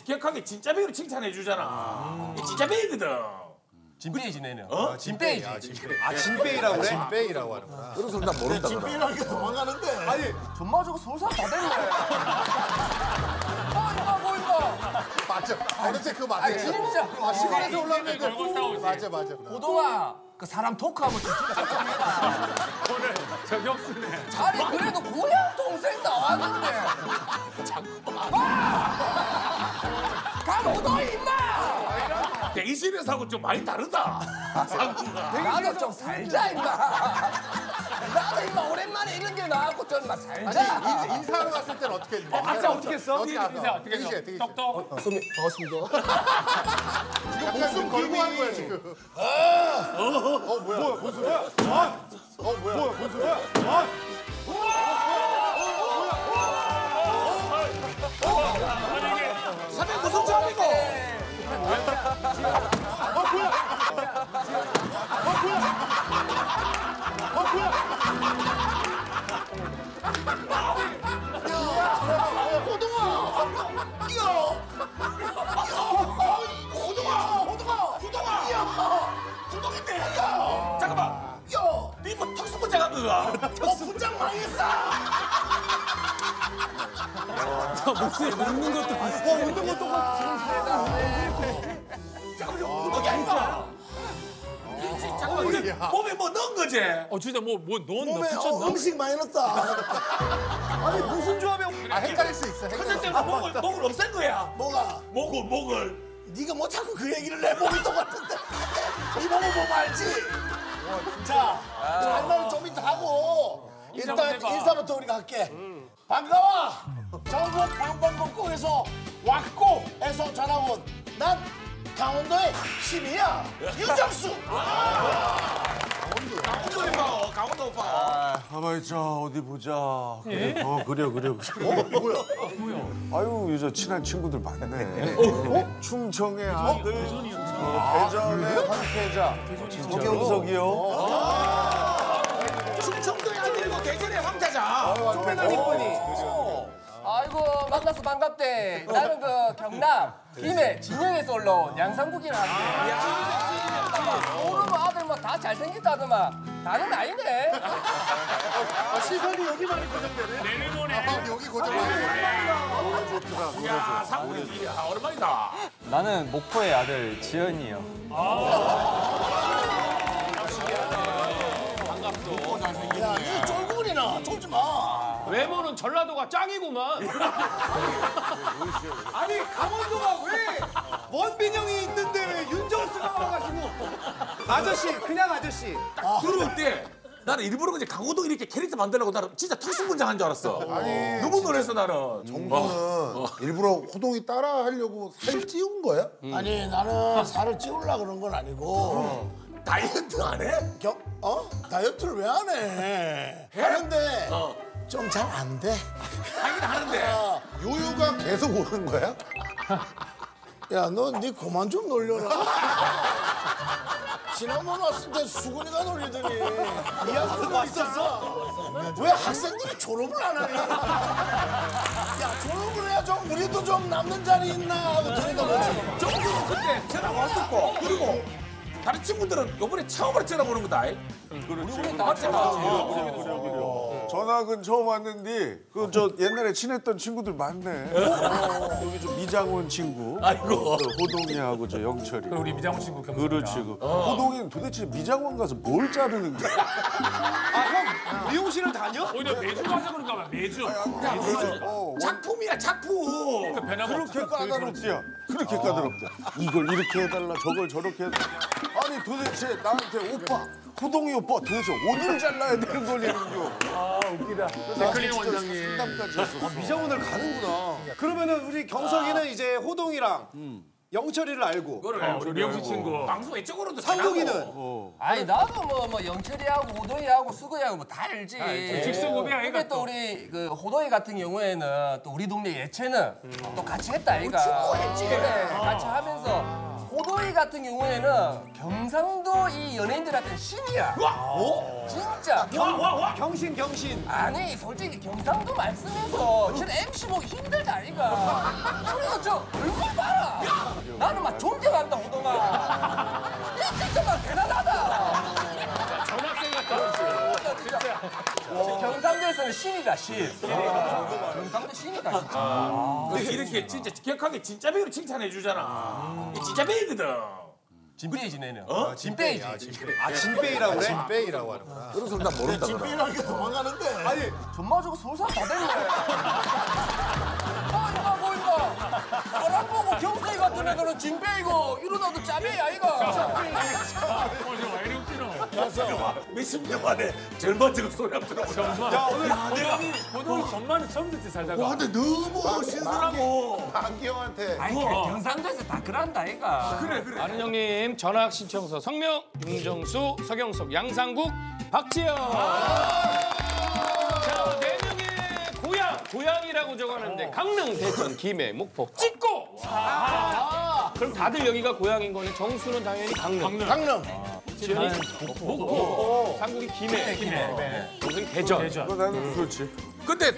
격하게 진짜 배우를 칭찬해 주잖아. 진짜 배우거든. 진빼이지 내는. 진빼이지. 진빼이라고 그래? 진빼이라고 하는구나. 그래서 난 모른다. 진빼이라는 게 도망가는데. 아니 전마저고 서울 사람 다 됐네. 뭐 임마. 맞아. 도대체 그거 맞아. 아니 진짜. 시골에서 올라오는 거. 걸고 싸우지. 맞아. 호동아 그 사람 토크하면 진짜 좋습니다. 오늘 저격수네. 아니 그래도 고향 동생 나왔는데. 강호동 임마. 대기실에서하고 좀 많이 다르다. 상구가. 나도 좀 살자 임마. 나도 임마 오랜만에 이런 게 나왔고 좀 임마 살자. 아니 인사하러 갔을 때는 어떻게 했는데? 아까 어떻게 했어? 어떻게 인사 어떻게 했어? 되게 똑똑. 선배 반갑습니다. 목숨 걸고 한 거야 지금. 뭐야? 뭔 소리야? 뭐야? 뭔 소리야? 사면 무슨 점이고? 호동인데. 잠깐만. 니 뭐 턱수건장 한 거야? 분장 망했어. 목소리 웃는 것도 비슷해. 웃는 것도 잠깐만, 호동이 아니까. 잠깐만, 이게 몸에 뭐 넣은 거지? 진짜 뭐 넣었나? 몸에 음식 많이 넣었다. 아니 무슨 조합이야? 헷갈릴 수 있어. 그래서 때문에 목을 없앤 거야. 뭐가? 목을. 네가 뭐 자꾸 그 얘기를 해. 몸이 똑같은데. 이 몸을 보면 알지? 자, 장난은 좀 이따 하고 일단 인사부터 우리가 할게. 반가워. 전국 방방곡곡에서 왔고 해서 전화 온 난 강원도의 시민이야. 유정수. 강원도 오빠. 가만히 있자 어디 보자. 그래. 그래. 뭐야? 아유 이제 친한 친구들 많네. 충청의 아들. 대전의 황태자. 정영석이요. 충청도의 아들이고 대전의 황태자. 조그만 이쁜이. 아이고 만나서 반갑대. 나는 그 경남 김해 진영에서 올라온 양상국이라 하는데. 오늘 아들 뭐 다 잘생겼다더만. 다는 아니네. 시선이 여기만 고정되네. 내려보내. 여기 고정되네. 야, 상훈이 오랜만이다. 나는 목포의 아들 지연이요. 야, 이 쫄구리나 쫄지 마. 외모는 전라도가 짱이구만. 아니 강원도가 왜 원빈형이 있는데 왜 윤정수가 와가지고 아저씨 그냥 아저씨. 그럴 때 나는 일부러 이제 강호동 이렇게 캐릭터 만들려고 나는 진짜 특수분장 한 줄 알았어. 너무 놀랐어 나는. 정도는 일부러 호동이 따라 하려고 살 찌운 거야? 아니 나는 살을 찌우려고 그런 건 아니고 다이어트 안 해? 다이어트를 왜 안 해? 하는데 좀 잘 안 돼. 하긴 하는데. 요요가 계속 오는 거야? 야, 너 네 그만 좀 놀려라. 지난번 왔을 때 수근이가 놀리더니 이학도 왔었어? 왜 학생들이 졸업을 안 하니? 야, 졸업을 해야 좀 우리도 좀 남는 자리 있나 하고 들여다보지. 정수는 그때 전화 왔었고 그리고 다른 친구들은 요번에 처음으로 전화보는 거다. 그렇지. 맞잖아. 전학은 처음 왔는데 그 저 옛날에 친했던 친구들 많네. 여기 저 미장원 친구. 아이고. 호동이하고 저 영철이. 우리 미장원 친구 그렇지. 호동이는 도대체 미장원 가서 뭘 자르는 거야? 형 미용실을 다녀? 오히려 매주 가서 그런가 봐. 매주. 작품이야 작품. 그렇게 까다롭대요. 그렇게 까다롭대. 이걸 이렇게 해달라, 저걸 저렇게 해달라. 아니 도대체 나한테 오빠, 호동이 오빠 도대체 오늘 잘라야 되는 걸 얘기해요. 아 웃기다. 댓글링 원장님. 상담까지 했었어. 미장원을 가는구나. 그러면은 우리 경석이는 이제 호동이랑 영철이를 알고. 우리 미용실 친구. 방송 이쪽으로도 상국이는 아니 나도 뭐 영철이하고 호동이하고 수근이하고 뭐 다 알지. 직수고비야 근데 이거. 또 우리 그 호동이 같은 경우에는 또 우리 동네 예체능 또 같이 했다 아이가. 친구가 했지. 그래 같이 하면서 호동이 호동이 같은 경우에는 경상도 이 연예인들한테는 신이야. 진짜. 경신. 아니 솔직히 경상도 말씀해서 진짜 MC 보기 힘들다 아이가. 그리고 저 얼굴 봐라. 나는 막 존경한다 호동아. 이 진짜 막 대단하다. 전학생 같다. 진짜. 경상도에서는 신이다 신. 경상도 신이다 진짜. 근데 이렇게 진짜 격하게 진짜 배우를 칭찬해 주잖아. 진짜 배우거든. 진빼이지 내는. 진빼이지. 진빼이라고 그래? 진빼이라고 하는구나. 그래서 난 모른다. 진빼이라는 게 도망가는데. 아니 정말 저거 서울 사람 다 됐네. 뭐 임마. 사람 보고 경상이 같은 애들은 진빼이고 이러다도 짜배이 아이가. 왜 이렇게 웃기노? 몇십 년 만에 젊어지고 소리 한번 들어보자. 야 오늘 호동이 전만은 처음 듣지 살다가. 근데 너무 신선하고. 안기영한테. 아이 경상도에서 다 그런다 아이가. 그래. 아는 형님 전학 신청서 성명 윤정수, 서경석, 양상국, 박지영. 자, 4명의 고향이라고 적어놨는데 강릉, 대전, 김해, 목포 찍고. 그럼 다들 여기가 고향인 거네. 정수는 당연히 강릉. 지연이 목포, 상국이 김해. 정수는 대전. 나는 그렇지. 근데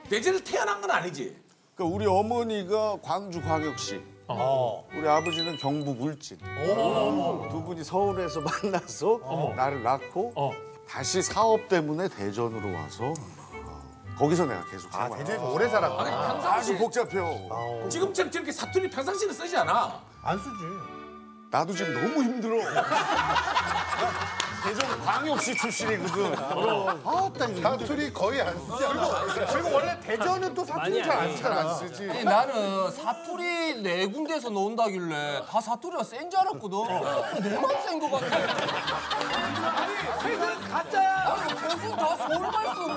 대전에서 태어난 건 아니지. 그러니까 우리 어머니가 광주광역시, 우리 아버지는 경북 울진. 두 분이 서울에서 만나서 나를 낳고 다시 사업 때문에 대전으로 와서 거기서 내가 계속 생활. 대전에서 오래 살았구나. 아니 아주 평상시 복잡해요. 지금처럼 저렇게 사투리 평상시는 쓰지 않아. 안 쓰지. 나도 지금 너무 힘들어. 대전 광역시 출신이거든. 사투리 거의 안 쓰지 않아. 그리고 원래 대전은 또 사투리 잘안 쓰잖아. 쓰지. 아니, 나는 사투리 4군데에서 논다길래 다 사투리가 센 줄 알았거든. 내만 센 거 같아. 세상 가짜야. 아니 무슨 다 서울말 쓰고.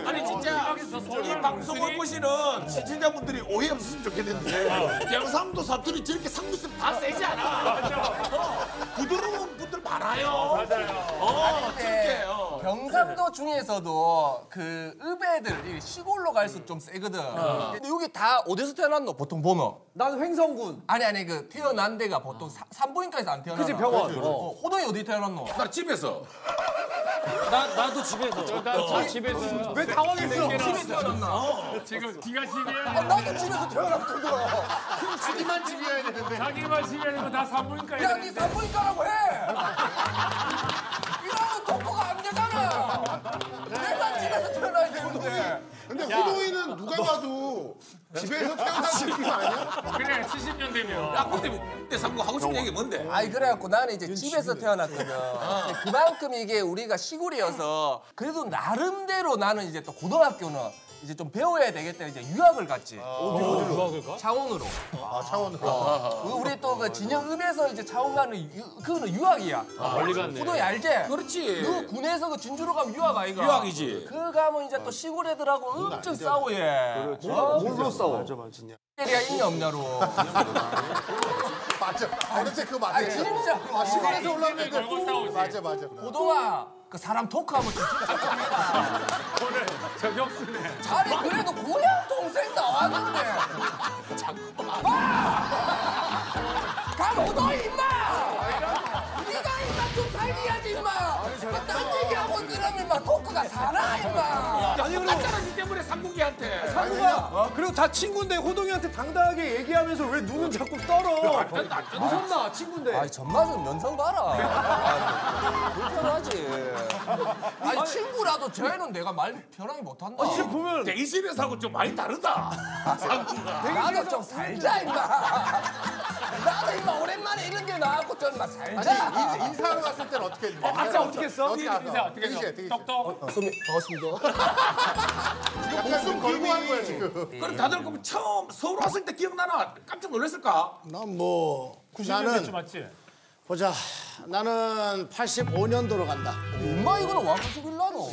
아니 진짜 이 방송을 보시는 시청자분들이 오해 없으면 좋겠는데 경상도 사투리 저렇게 상무쌤 다 세지 않아. 부드러운 분들 많아요. 맞아요. 근데 경상도 중에서도 그 읍애들 이 시골로 갈수록 좀 세거든. 근데 여기 다 어디서 태어났노? 보통 보면. 난 횡성군. 아니 그 태어난 데가 보통 산부인과에서 안 태어나. 그치, 병원. 호동이 어디 태어났노? 나 집에서 나도 집에서. 나 집에서. 왜 당황했어? 집에 태어났나? 지금 네가 집이야. 나도 집에서 태어났거든. 자기만 집이어야 되는데. 자기만 집이야 되면 다 산부인과 야, 네 산부인과라고 해. 이러면 독보가 안 되잖아. 내가 집에서 태어나야 되는데. 근데 호동이는 누가 봐도 집에서 태어난 느낌 아니야? 그래 70년 되면. 야 근데 내 상고 하고 싶은 얘기 뭔데? 아니 그래갖고 나는 이제 집에서 태어났거든. 근데 그만큼 이게 우리가 시골이어서 그래도 나름대로 나는 이제 또 고등학교는 이제 좀 배워야 되겠다 이제 유학을 갔지. 어디로 유학을 가? 창원으로. 아, 창원으로. 우리 또 그 진영읍에서 이제 창원 가는 그거는 유학이야. 멀리 갔네. 호동이 알지? 그렇지. 그 군에서 그 진주로 가면 유학 아이가. 유학이지. 그 가면 이제 또 시골 애들하고 엄청 싸워 얘. 뭘로 싸워? 맞아 맞아. 때리야 있냐 없냐로. 맞아. 어느새 그거 맞아. 아니 진짜. 시골에서 올라왔는데. 걸고 싸우지. 맞아. 호동아 그 사람 토크하면 좀 진짜 좀 해라. 오늘 저격수네. 아니 그래도 고향 동생 나왔는데. 가 호동이 임마. 네가 임마 좀 살려야지 임마. 딴 얘기하고 그러면 막 토크가 살아 임마. 아니 그리고 짜라지 때문에 상국이한테. 상구가 그리고 다 친구인데 호동이한테 당당하게 얘기하면서 왜 눈은 자꾸 떨어? 무섭나 친구인데. 아니 전마은 면상 봐라. 불편하지. 아니 친구라도 쟤는 내가 말 편하게 못한다. 지금 보면 대기실에서하고 좀 많이 다르다. 상국아. 나도 좀 살자 임마. 나도 임마 오랜만에 이런 데 나왔고 좀 임마 살자. 인사하러 갔을 때는 어떻게 했는데? 아까 어떻게 했어? 어떻게 인사 알아? 어떻게 되게 해서 되게 똑똑. 수미 반갑습니다. 약간 좀 걸고 한 거야 지금. 그럼 다들 그럼 처음 서울 왔을 때 기억나나? 깜짝 놀랐을까? 난 뭐 90년 나는 맞지? 보자. 나는 85년도로 간다. 임마 이거는 왕수 빌라노.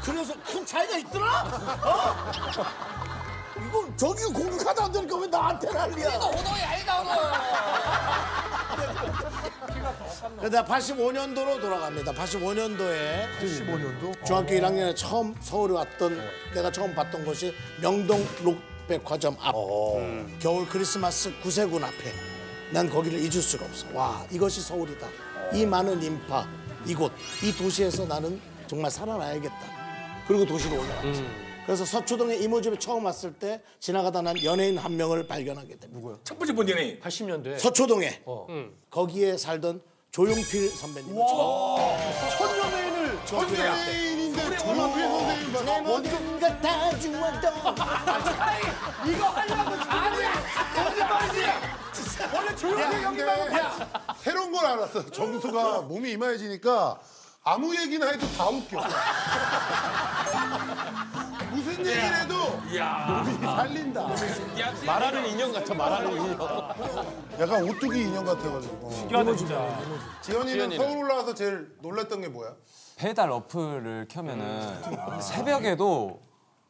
그래서 큰 차이가 있더라? 이거 저기 공격하다 안 되니까 왜 나한테 난리야? 이거 호동이 아니다 오늘. 내가 85년도로 돌아갑니다. 85년도에 85년도? 중학교 1학년에 처음 서울에 왔던 내가 처음 봤던 곳이 명동 국백화점 앞 겨울 크리스마스 구세군 앞에 난 거기를 잊을 수가 없어. 와 이것이 서울이다. 이 많은 인파 이곳 이 도시에서 나는 정말 살아나야겠다. 그리고 도시로 올라갔지. 그래서 서초동에 이모집에 처음 왔을 때 지나가다 난 연예인 한 명을 발견하게 됩니다. 누구요? 첫 번째 본 연예인. 80년대. 서초동에 거기에 살던 조용필 선배님을 첫 연예인을 연예인인데 조용필 선생님 내 모든 것 다 주었던 이거 하려고 아니야. 거짓말이지. 원래 조용히 여기만 야, 새로운 걸 알았어. 정수가 몸이 이마해지니까 아무 얘기나 해도 다 웃겨. 무슨 얘기를 해도 몸이 살린다. 말하는 인형 같아, 말하는 인형. 약간 오뚜기 인형 같아가지고. 신기하다 진짜. 지현이는 서울 올라와서 제일 놀랐던 게 뭐야? 배달 어플을 켜면은 새벽에도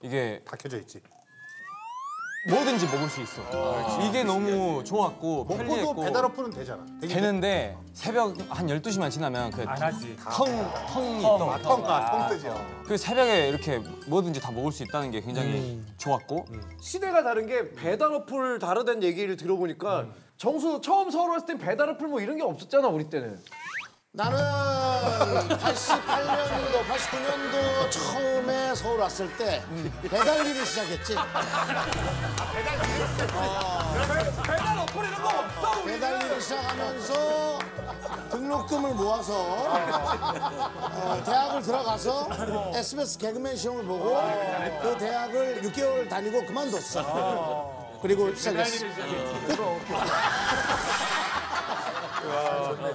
이게 다 켜져 있지. 뭐든지 먹을 수 있어. 이게 너무 좋았고 목포도 편리했고 배달 어플은 되잖아. 되는데 새벽 한 12시만 지나면 그 안 하지. 텅이 떠. 텅 뜨죠. 그 새벽에 이렇게 뭐든지 다 먹을 수 있다는 게 굉장히 좋았고 시대가 다른 게 배달 어플 다르다는 얘기를 들어보니까 정수 처음 서울 왔을 땐 배달 어플 뭐 이런 게 없었잖아 우리 때는. 나는 88년도, 89년도 처음에 서울 왔을 때 배달 일을 시작했지. 배달 어플 이런 거 없어. 배달 일을 시작하면서 등록금을 모아서 대학을 들어가서 SBS 개그맨 시험을 보고 그 대학을 6개월 다니고 그만뒀어. 그리고 시작했어.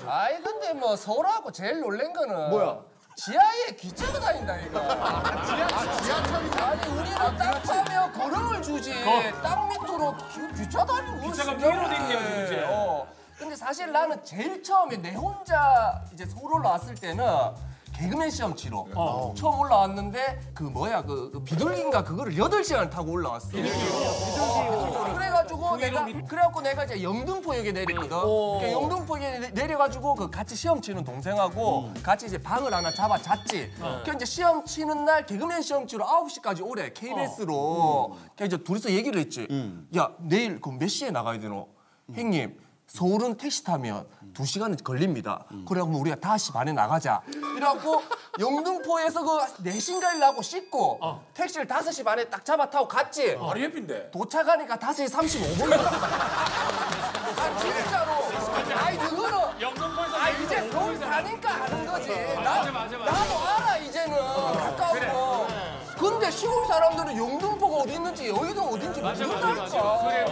아이 근데 뭐 서울하고 제일 놀란 거는 뭐야? 지하에 기차가 다닌다 이거. 아니 우리는 땅 파면 거름을 주지. 땅 밑으로 기차 다니는 거 기차가 신기하네. 위로 댕겨야지, 이제. 근데 사실 나는 제일 처음에 내 혼자 이제 서울 올라왔을 때는 개그맨 시험 치러 처음 올라왔는데 그 뭐야 그 비둘기인가 그거를 8시간을 타고 올라왔어. 그래갖고 내가 이제 영등포역에 내렸거든. 그러니까 영등포역에 내려가지고 그 같이 시험 치는 동생하고 같이 이제 방을 하나 잡아 잤지. 그러니까 이제 시험 치는 날 개그맨 시험 치러 9시까지 오래 KBS로. 그러니까 이제 둘이서 얘기를 했지. 야 내일 그 몇 시에 나가야 되노? 형님. 서울은 택시 타면 2시간은 걸립니다. 그래갖고 우리가 5시 반에 나가자. 이래갖고 영등포에서 그 4시인가를 나고 씻고 택시를 5시 반에 딱 잡아 타고 갔지. 바로 옆인데. 도착하니까 5시 35분이야. 아 진짜로. 아이 그거는 이제 서울 사니까 아는 거지. 나도 알아 이제는 가까워. 근데 시골 사람들은 영등포가 어디 있는지 여의도 어딘지 모른다니까. 그래.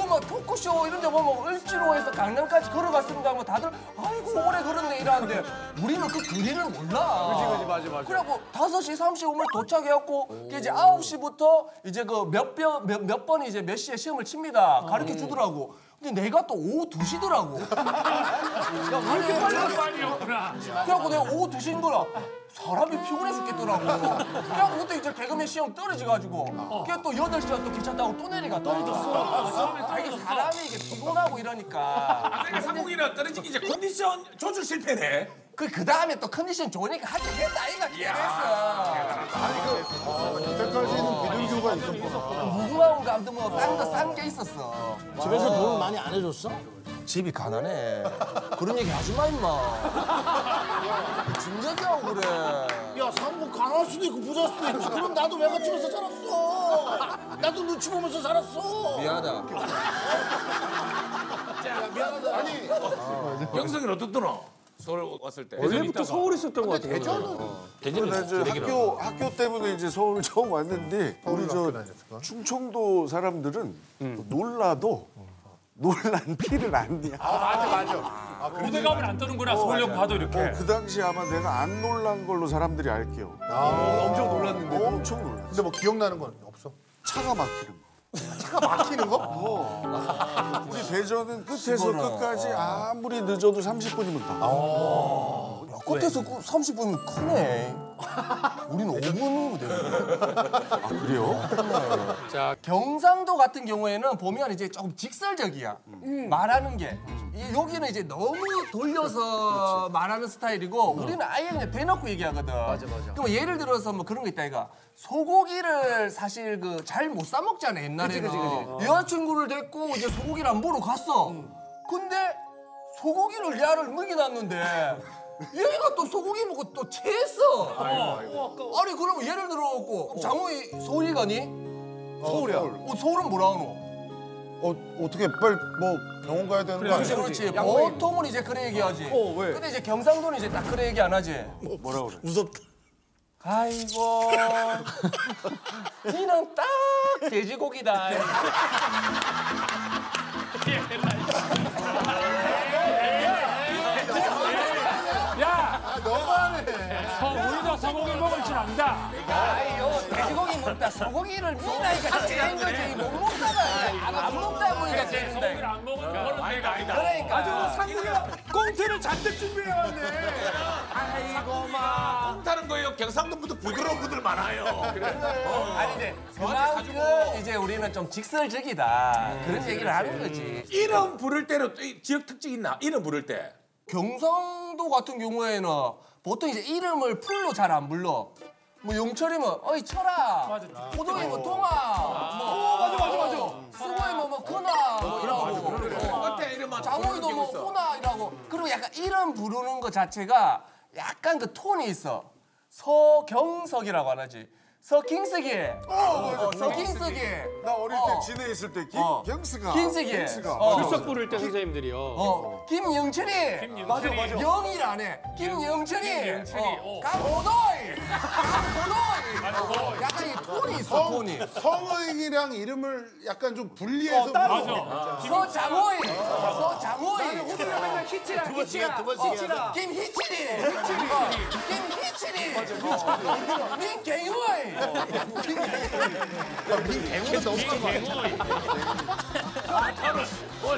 뭐 토크쇼 이런 데 보면 을지로에서 강남까지 걸어갔습니다 하면 다들 아이고 오래 걸었네 이러는데 우리는 그 거리를 몰라. 맞아. 그래갖고 5시 35분 도착해갖고 이제 9시부터 이제 그 몇 번이 이제 몇 시에 시험을 칩니다. 가르쳐 주더라고. 근데 내가 또 오후 2시더라고. 왜 이렇게 빨리였구나. 그래갖고 내가 오후 2시인 거야. 사람이 피곤해 죽겠더라고. 그래갖고 그때 이제 개그맨 시험 떨어져가지고 그게 또 8시간 또 기차 타고 또 내려가 떨어졌어. 이게 사람이 이게 피곤하고 이러니까. 그러니까 상국이는 떨어지기 이제 컨디션 조절 실패네. 그 다음에 또 컨디션 좋으니까 하긴 했다 아이가 KBS. 그때까지는 비둘기가 있었구나. 무궁화원 감도 뭐 싼 게 있었어. 집에서 돈을 많이 안 해줬어? 집이 가난해. 그런 얘기 하지 마 임마. 진작이하고 그래. 야, 상무 가난할 수도 있고 부자일 수도 있지. 그럼 나도 외갓집에서 살았어. 나도 눈치 보면서 살았어. 미안하다. 아니, 경성이는 어떻더노? 서울 왔을 때. 원래부터 서울에 있었던 것 같아. 근데 이제 학교 때문에 이제 서울 처음 왔는데 우리 저 충청도 사람들은 놀라도 놀란 피를 안 내. 무대감을 안 떠는구나. 서울역 봐도 이렇게. 그 당시 아마 내가 안 놀란 걸로 사람들이 알게요. 엄청 놀랐는데. 엄청 놀랐어. 근데 뭐 기억나는 건 없어? 차가 막히는 거. 차가 막히는 거? 우리 대전은 끝에서 끝까지 아무리 늦어도 30분이면 다. 끝에서 30분이면 크네. 우리는 5분으로 되는데. 아, 그래요? 자, 경상도 같은 경우에는 보면 이제 조금 직설적이야. 말하는 게. 여기는 이제 너무 돌려서 말하는 스타일이고 우리는 아예 그냥 대놓고 얘기하거든. 맞아. 그럼 예를 들어서 뭐 그런 거 있다 이가 소고기를 사실 그 잘 못 사 먹잖아 옛날에는. 그치. 여자친구를 데리고 이제 소고기를 안 보러 갔어. 근데 소고기를 야를 먹여놨는데 얘가 또 소고기 먹고 또 체했어. 아니 그러면 예를 들어갖고 장호이 서울이 가니? 서울이야. 서울은 뭐라 하노? 어떻게 빨리 뭐 병원 가야 되는 거 아니야? 그렇지. 보통은 이제 그래 얘기하지. 왜? 근데 이제 경상도는 이제 딱 그래 얘기 안 하지. 뭐라 그래? 무섭다. 아이고. 니는 딱 돼지고기다. 우리도 소고기 먹을 줄 안다. 아이요 돼지고기 먹다 소고기를 미나니까 째는 거지. 못 먹다가 안 먹다 보니까 째는 소고기를 거야. 안 먹으면 그거는 내가 아니다. 그러니까. 아주 상국이가 꽁트를 잔뜩 준비해왔네. 다른 거예요. 경상도부터 부드러운 분들 많아요. 아니 근데 그만큼 이제 우리는 좀 직설적이다. 그런 얘기를 하는 거지. 이름 부를 때는 또 지역 특징 있나? 이름 부를 때. 경상도 같은 경우에는 보통 이제 이름을 풀로 잘 안 불러. 뭐 용철이면 어이 철아, 호동이면 통아, 맞아. 수고이면 근아 뭐 이러고 어때 이름만 장호이도 뭐 호나 이러고. 그리고 약간 이름 부르는 것 자체가 약간 그 톤이 있어. 서경석이라고 안 하지. 서킹석이. 서킹석이. 나 어릴 때 진해 있을 때 경스가. 킹석이. 출석 부를 때 선생님들이요. 김영철이. 맞아. 영일 안 해. 김영철이. 강호도이. 약간 이 톤이 있어, 톤이. 성의랑 이름을 약간 좀 분리해서 서장호이. 맨날 히치라. 김희철이. 김희철이. 민경호이.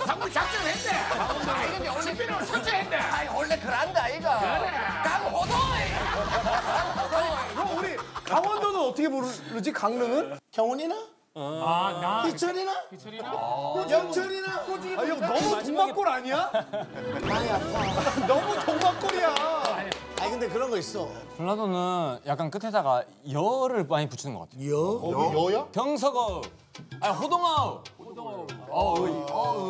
상무 작전했네. 아니 근데 원래 준비를 설정했네. 아니 원래 그란다 이가. 강호도이. 그럼 우리 강원도는 어떻게 부르지? 강릉은? 경훈이나? 나 희철이나? 영철이나? 아 이거 너무 동막골 아니야? 많이 아파. 너무 동막골이야. 아니 근데 그런 거 있어. 전라도는 약간 끝에다가 여를 많이 붙이는 것 같아요. 여야? 경석어, 호동어.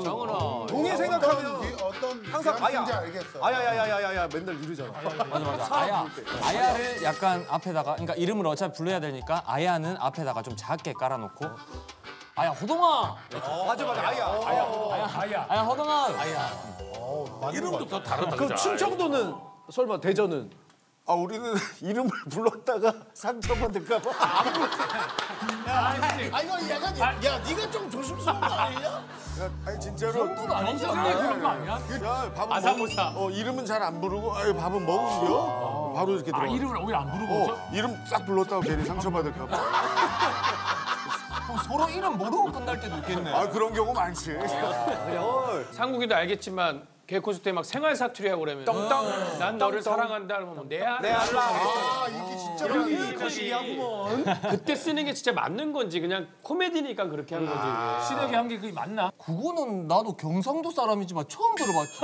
정은아. 동해 생각하면 어떤 항상 아야. 뉘앙스인지 알겠어. 아야야야야야 맨날 이러잖아. 맞아. 아야를 약간 앞에다가, 그러니까 이름을 어차피 불러야 되니까 아야는 앞에다가 좀 작게 깔아놓고. 아야 호동아. 맞아 아야. 호동아. 이름도 더 다르다. 그럼 충청도는 설마 대전은? 아 우리는 이름을 불렀다가 상처받을까 봐. 아 이거 약간 야 네가 좀 조심스러운 거 아니냐? 아니 진짜로. 정도는 아니지. 그런 거 아니야? 야 밥은 아사모사. 이름은 잘 안 부르고 밥은 먹으려 바로 이렇게 들어. 이름을 오히려 안 부르고 이름 딱 불렀다고 괜히 상처받을까 봐. 그럼 서로 이름 모르고 끝날 때도 있겠네. 아 그런 경우 많지. 상국이도 알겠지만 개코스 때 막 생활 사투리하고 그러면 난 너를 사랑한다 그러면 내 알라. 아 이게 진짜 많이 그때 쓰는 게 진짜 맞는 건지 그냥 코미디니까 그렇게 한 건지. 시댁의 한게 그게 맞나? 그거는 나도 경상도 사람이지만 처음 들어봤지.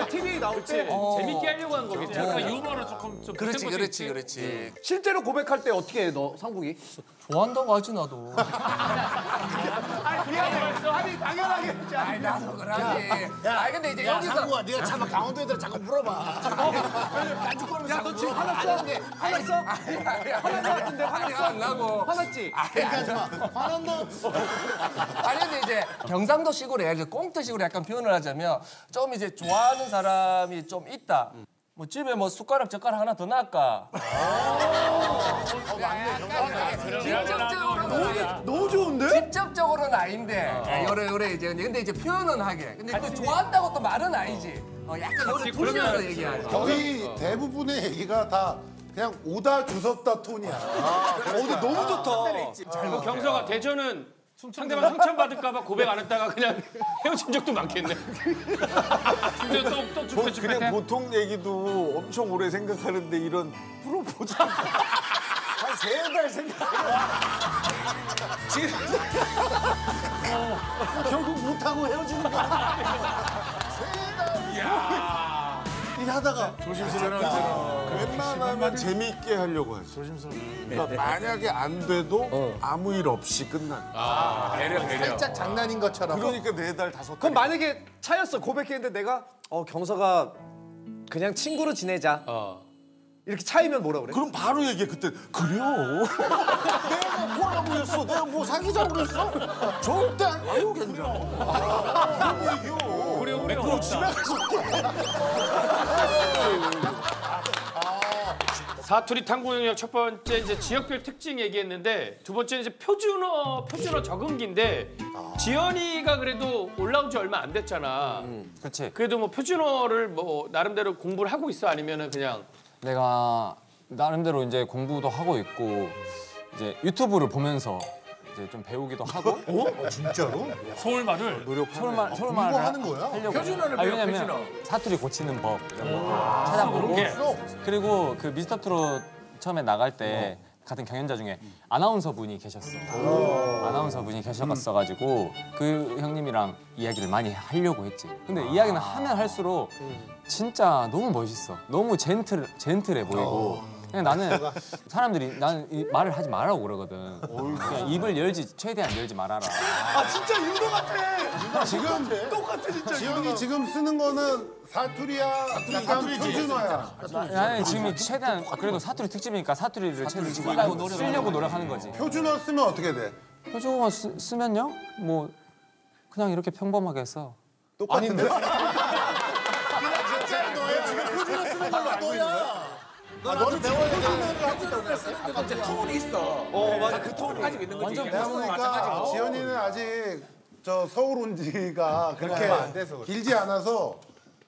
TV 나올 때 재밌게 하려고 한 거겠지. 약간 유머를 조금 좀 그렇지. 실제로 고백할 때 어떻게 해 너 상국이? 좋아한다고 하지 나도. 아니 당연하게. 아니 나도 그러지. 아니 근데 이제 야 여기서 상구야 네가 참 강원도 애들 자꾸 물어봐. 깐죽거리면서 자꾸 물어봐. 화났어? 화난 것 같은데 화가 안 나고. 화났지? 그러니까 하지 마. 화난다. 아니 근데 이제 경상도 식으로 예를 들어 꽁트식으로 약간 표현을 하자면 좀 이제 좋아하는 사람이 좀 있다. 뭐 집에 뭐 숟가락 젓가락 하나 더 놔까. 직접적으로는 너무 좋은데? 직접적으로는 아닌데 요래 이제 근데 이제 표현은 하게. 근데 또 좋아한다고 또 말은 아니지. 약간 요래 돌려서 얘기하지. 거의 대부분의 얘기가 다 그냥 오다 주웠다 톤이야. 근데 너무 좋다. 그럼 경서가 대전은 상대방 상처받을까 봐 고백 안 했다가 그냥 헤어진 적도 많겠네. 근데 또 그냥 보통 얘기도 엄청 오래 생각하는데 이런 프로포즈 한 3달 생각해. 결국 못하고 헤어지는 거야. 이 하다가 웬만하면 재미있게 하려고 하지. 그러니까 만약에 안 돼도 아무 일 없이 끝난. 살짝 장난인 것처럼. 그러니까 4달 5달. 그럼 만약에 차였어 고백했는데 내가 경서가 그냥 친구로 지내자. 이렇게 차이면 뭐라 그래? 그럼 바로 얘기해 그때. 그래요. 내가 뭐라고 했어? 내가 뭐 사귀자고 그랬어? 절대 안. 아유 괜찮아. 그런 얘기요. 그래 집에 가서 사투리 탐구 영역 첫 번째 이제 지역별 특징 얘기했는데 두 번째는 이제 표준어 적응기인데 지연이가 그래도 올라온 지 얼마 안 됐잖아. 그렇지. 그래도 뭐 표준어를 뭐 나름대로 공부를 하고 있어 아니면은 그냥 내가 나름대로 이제 공부도 하고 있고 이제 유튜브를 보면서 이제 좀 배우기도 하고. 진짜로? 서울말을 서울말을 공부하는 거야? 하려고. 표준어를 배워, 왜냐면 표준어. 사투리 고치는 법 이런 거 찾아보고. 그리고 그 미스터 트롯 처음에 나갈 때 같은 경연자 중에 아나운서 분이 계셨어. 아나운서 분이 계셨어가지고 그 형님이랑 이야기를 많이 하려고 했지. 근데 이야기는 하면 할수록 진짜 너무 멋있어. 너무 젠틀해 보이고. 그냥 나는 사람들이 나는 이 말을 하지 말라고 그러거든. 그냥 입을 최대한 열지 말아라. 아 진짜 윤호 같아. 지금 똑같아 진짜. 지영이 지금 쓰는 거는 사투리야, 약간 표준어야. 나는 지금 최대한 그래도 사투리 특집이니까 사투리를 최대한 쓰려고 노력하는 거지. 표준어 쓰면 어떻게 돼? 표준어 쓰면요? 뭐 그냥 이렇게 평범하게 써. 똑같은데? 너는 배워야 돼. 근데 톤이 있어. 맞아 그 톤이. 가지고 있는 거지. 내가 보니까 지연이는 아직 저 서울 온 지가 그렇게 길지 않아서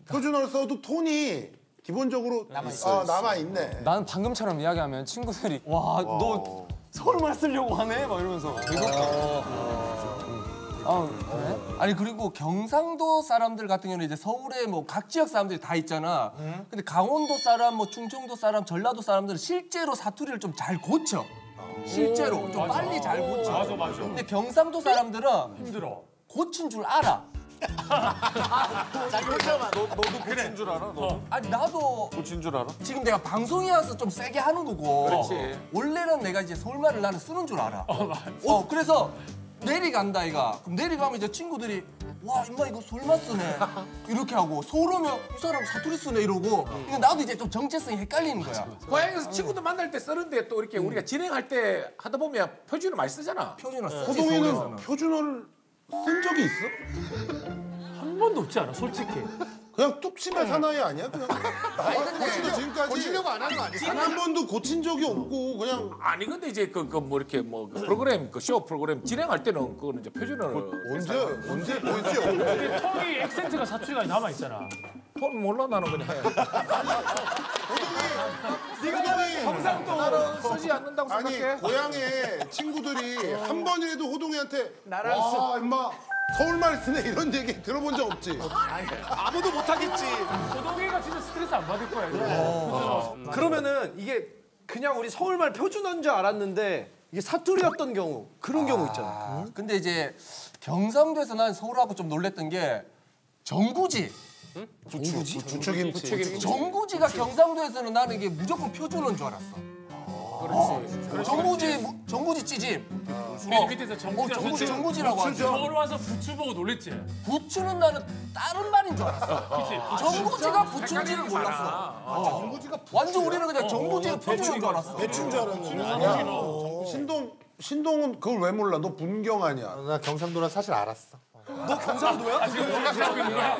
표준어를 써도 톤이 기본적으로 남아있네. 나는 방금처럼 이야기하면 친구들이 와 너 서울말 쓰려고 하네? 막 이러면서 계속 그래? 아니 그리고 경상도 사람들 같은 경우는 이제 서울에 뭐 각 지역 사람들이 다 있잖아. 근데 강원도 사람, 뭐 충청도 사람, 전라도 사람들은 실제로 사투리를 좀 잘 고쳐. 실제로 좀 빨리 잘 고쳐. 맞아. 근데 경상도 사람들은 힘들어. 고친 줄 알아. 잘 고쳐봐. 너도 고친 줄 알아? 너도 아니 나도 고친 줄 알아? 지금 내가 방송에 와서 좀 세게 하는 거고. 그렇지. 원래는 내가 이제 서울말을 나는 쓰는 줄 알아. 그래서 내리간다 이가. 그럼 내리가면 이제 친구들이 와 임마 이거 서울말 쓰네 이렇게 하고 서울 오면 이 사람 사투리 쓰네 이러고. 그러니까 나도 이제 좀 정체성이 헷갈리는 거야. 고향에서 친구들 만날 때 쓰는데 또 이렇게 우리가 진행할 때 하다 보면 표준어 많이 쓰잖아. 표준어 쓰지 호동이는 서울에서는. 표준어를 쓴 적이 있어? 한 번도 없지 않아 솔직히. 그냥 뚝심의 사나이 아니야? 그냥 고치도 지금까지 고치려고 안 하는 거 아니야? 단 한 번도 고친 적이 없고 그냥 아니 근데 이제 뭐 이렇게 뭐 프로그램 쇼 프로그램 진행할 때는 그거는 이제 표준어를 언제 보이지? 근데 턱이 액센트가 사투리가 남아 있잖아. 톤 몰라 나는 그냥 해. 호동이 경상도 나는 쓰지 않는다고 아니 생각해. 고향에 친구들이 한 번이라도 호동이한테 와 임마 서울말 쓰네 이런 얘기 들어본 적 없지? 아무도 못하겠지. 호동이가 진짜 스트레스 안 받을 거야. 이거. 그러면은 이게 그냥 우리 서울말 표준어인 줄 알았는데 이게 사투리였던 경우 그런 경우 있잖아. 근데 이제 경상도에서 난 서울하고 좀 놀랬던 게 정구지. 부축인 정구지가 경상도에서는 나는 이게 무조건 표준어인 줄 알았어. 그렇지. 정구지 찌짐. 밑에서 정부지. 정구지라고 하지. 서울 와서 부추 보고 놀랬지. 부추는 나는 다른 말인 줄 알았어. 그치. 정구지가 부추인지를 몰랐어. 완전 우리는 그냥 정구지가 표준어인 줄 알았어. 배춘 줄 알았는데 신동은 그걸 왜 몰라? 너 분경 아니야? 나 경상도는 사실 알았어. 너 경상도야? 지금 생각하고 있는 거야?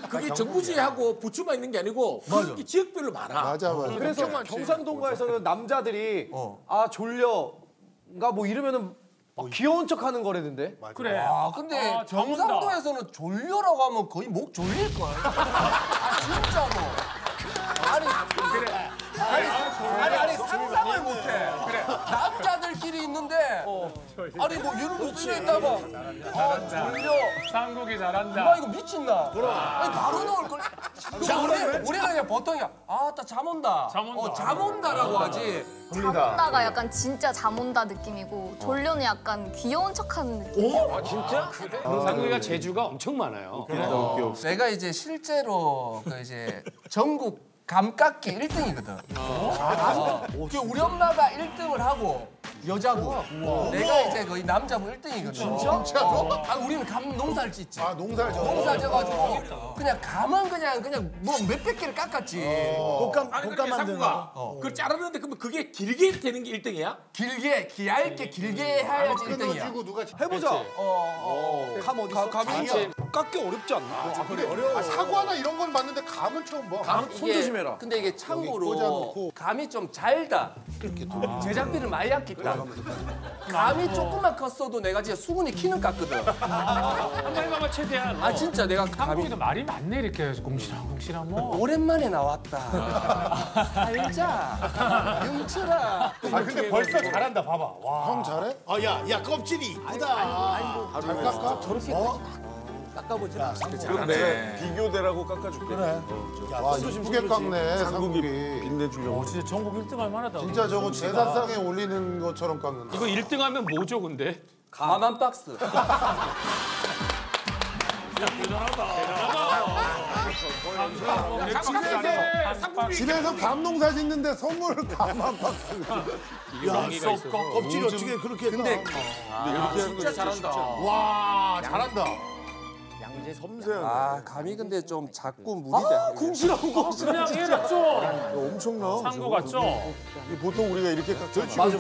그게 정부지하고 부추만 있는 게 아니고 그게 지역별로 많아. 맞아. 그래서 경상도가에서는 남자들이 아 졸려가 뭐 이러면은 막 귀여운 척하는 거라는데. 그래. 아 근데 경상도에서는 졸려라고 하면 거의 목 졸릴 걸. 아 진짜로. 아니 상상을 못해. 남자들끼리 우리끼리 있는데 아니 뭐 이러고 쓰여 있다가 졸려. 상국이 잘한다. 나 이거 미친다. 아니 바로 나올 걸. 우리가 그냥 보통이야. 아따 잠 온다. 잠 온다라고 하지. 잠 온다가 약간 진짜 잠 온다 느낌이고 졸려는 약간 귀여운 척하는 느낌. 아 진짜? 상국이가 재주가 엄청 많아요. 내가 이제 실제로 그 이제 전국 감깎기 1등이거든. 우리 엄마가 1등을 하고 여자고 내가 이제 거의 남자부 1등이거든. 진짜로? 아 우리는 감 농사를 짓지. 아 농사를 져. 농사 져가지고 그냥 감은 그냥 뭐 몇백 개를 깎았지. 곶감 그러니까 만드는 거. 그걸 자르는데 그러면 그게 길게 되는 게 1등이야? 길게 얇게 길게 해야지 1등이야. 끊어지고 누가 해보자. 감 어디 있어? 감이 깎기 어렵지 않나? 어려워. 사과나 이런 건 봤는데 감은 처음 봐. 손 조심해라. 근데 이게 참고로 꽂아놓고. 감이 좀 잘다. 제작비를 많이 아꼈다. 감이 조금만 컸어도 내가 진짜 수근이 키는 깠거든. 한번 해봐봐 최대한. 아 진짜 내가 감이 상국이도 말이 많네 이렇게 공시랑 뭐. 오랜만에 나왔다. 살자. 영철아. 아 근데 벌써 잘한다. 봐봐. 와. 형 잘해? 야 껍질이 이쁘다. 잘 깎아? 저렇게 깎아보자. 그런데 비교대라고 깎아줄게. 와 이쁘게 깎네 상국이 상국이. 빛내주려고. 진짜 전국 1등 할 만하다. 진짜 저거 제사상에 올리는 것처럼 깎는다. 이거 1등 하면 뭐죠 근데? 감 한 박스. 집에서 감농사 짓는데 선물을 감한 박스. 껍질이 어떻게 그렇게 근데 진짜 잘한다. 와 잘한다. 섬세하네. 아 감이 근데 좀 작고 무리다. 그냥 해놨죠. 엄청나. 상국 같죠. 보통 우리가 이렇게 깎잖아. 맞아.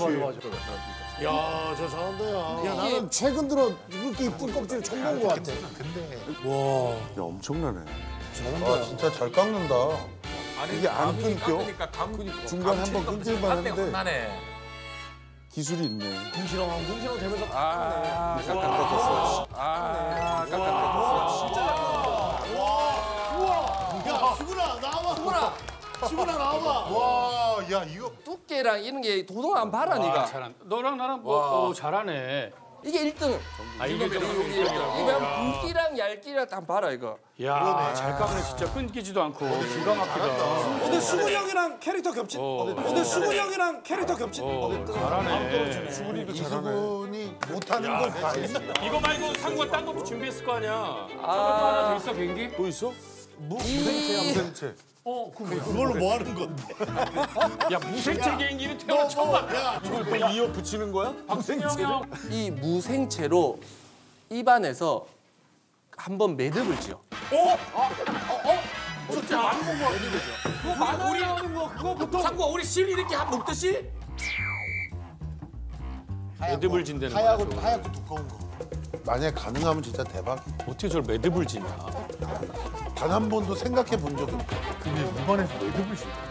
야저 잘한다 야. 나는 최근 들어 이렇게 이쁜 껍질 처음 본 것 같아. 야, 엄청나네. 와 진짜 잘 깎는다. 이게 안 끊겨? 그러니까 감 중간 한번 끊길만 깎는 했는데 혼나네. 기술이 있네. 궁시렁 되면서 야 수근아 나와. 수근아 나와. 와, 야 이거 두께랑 이런 게 도동 안 봐라 니가. 잘한. 너랑 나랑 뭐 잘하네. 이게 1등. 아 이게 좀 이거 굵기랑 얇기랑 다 봐라 이거. 야, 잘 깎네 진짜 끊기지도 않고 기가 막히다. 근데 수근 형이랑 캐릭터 겹친. 근데 수근 형이랑 캐릭터 겹친. 잘하네. 수근이도 잘하네. 이분이 못하는 걸 다 했어. 이거 말고 상구가 딴 것도 준비했을 거 아니야. 하나 더 있어 비행기? 또 있어? 무생채. 그걸로 뭐 하는 건데? 야 무생채 개인기는 태어나 처음 봤다. 이걸 또 이어 붙이는 거야? 박승영 이 무생채로 입안에서 한번 매듭을 지어. 진짜 많이 먹어. 그거 많이 나오는 거 그거 보통 상구 우리 실 이렇게 한 먹듯이 매듭을 진다는 하얗고 거야. 두꺼운 거. 만약 가능하면 진짜 대박. 어떻게 저걸 매듭을 지냐? 단 한 번도 생각해 본 적이 없어.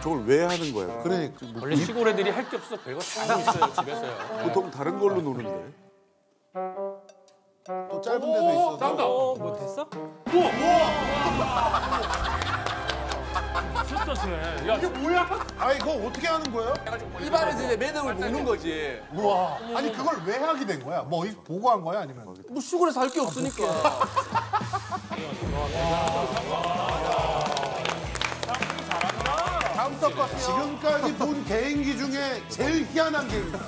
저걸 왜 하는 거야? 그러니까 원래 시골 애들이 할 게 없어 별거 다 하고 있어요 집에서요. 보통 다른 걸로 노는데. 또 짧은 데도 있어. 나온다. 뭐 됐어? 진짜 세. 야 아니 그거 어떻게 하는 거예요? 입안에서 이제 매듭을 묶는 거지. 우와. 아니 그걸 왜 하게 된 거야? 뭐 어디서 보고 한 거야 아니면? 뭐 시골에서 할 게 없으니까. 지금까지 본 개인기 중에 제일 희한한 개인기.